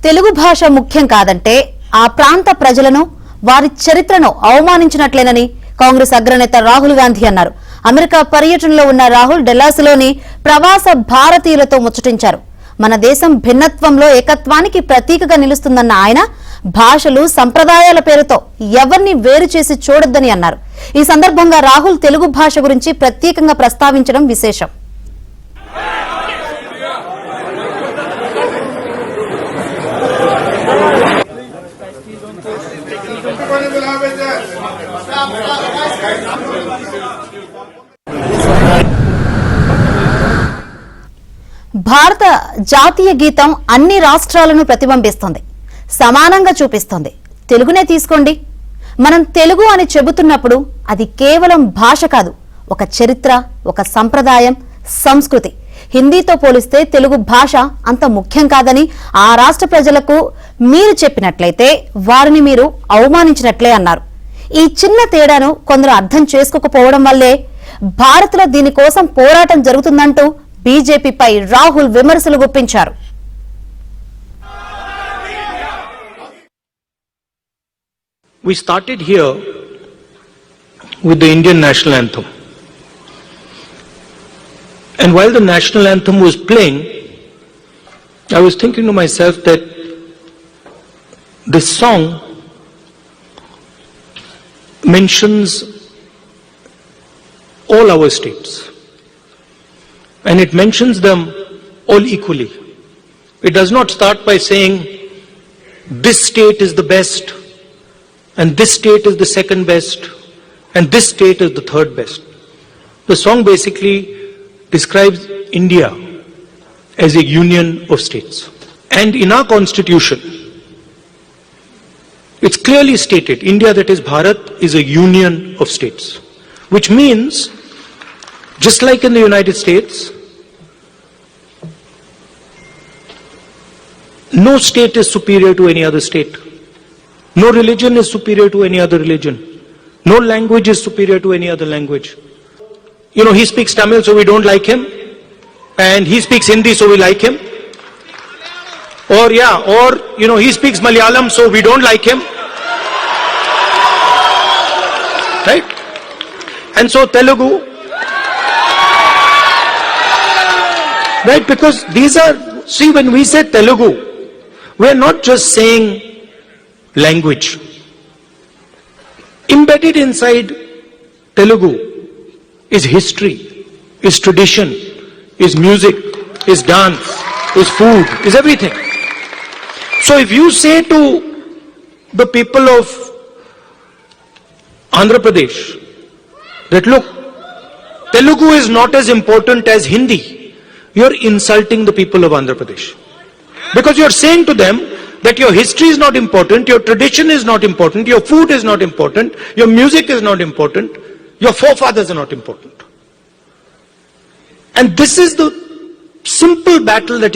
తెలుగు భాష ముఖ్యం కాదంటే ఆ ప్రాంత ప్రజలను వారి చరిత్రను అవమానించినట్లేనని కాంగ్రెస్ అగ్రనేత రాహుల్ గాంధీ అన్నారు. అమెరికా పర్యటనలో ఉన్న రాహుల్ డెల్లాస్లోని ప్రవాస భారతీయులతో ముచ్చటించారు. మన దేశం భిన్నత్వంలో ఏకత్వానికి ప్రతీకగా నిలుస్తుందన్న ఆయన భాషలు సంప్రదాయాల పేరుతో ఎవరిని వేరు చేసి చూడొద్దని అన్నారు. ఈ సందర్భంగా రాహుల్ తెలుగు భాష గురించి ప్రత్యేకంగా ప్రస్తావించడం విశేషం. భారత జాతీయ గీతం అన్ని రాష్ట్రాలను ప్రతిబింబిస్తుంది, సమానంగా చూపిస్తుంది. తెలుగునే తీసుకోండి. మనం తెలుగు అని చెబుతున్నప్పుడు అది కేవలం భాష కాదు, ఒక చరిత్ర, ఒక సంప్రదాయం, సంస్కృతి. హిందీతో పోలిస్తే తెలుగు భాష అంత ముఖ్యం కాదని ఆ రాష్ట్ర ప్రజలకు మీరు చెప్పినట్లయితే వారిని మీరు అవమానించినట్లే అన్నారు. ఈ చిన్న తేడాను కొందరు అర్థం చేసుకోకపోవడం వల్లే భారత్లో దీనికోసం పోరాటం జరుగుతుందంటూ బీజేపీపై రాహుల్ విమర్శలు గుప్పించారు. We started here with the Indian national anthem. And while the national anthem was playing, I was thinking to myself that this song mentions all our states. And it mentions them all equally. It does not start by saying this state is the best and this state is the second best and this state is the third best. The song basically describes India as a union of states. And in our constitution, it's clearly stated, India, that is Bharat, is a union of states. Which means, just like in the United States, no state is superior to any other state. No religion is superior to any other religion. No language is superior to any other language. You know, he speaks Tamil, so we don't like him. And he speaks Hindi, so we like him. Or you know, he speaks Malayalam, so we don't like him. Right? And so Telugu. Right? Because these are, see, when we say Telugu, we are not just saying language. Embedded inside Telugu is history, is tradition, is music, is dance, is food, is everything. So if you say to the people of Andhra Pradesh that look, Telugu is not as important as Hindi, you're insulting the people of Andhra Pradesh. Because you're saying to them that your history is not important, your tradition is not important, your food is not important, your music is not important, your forefathers are not important. And this is the simple battle that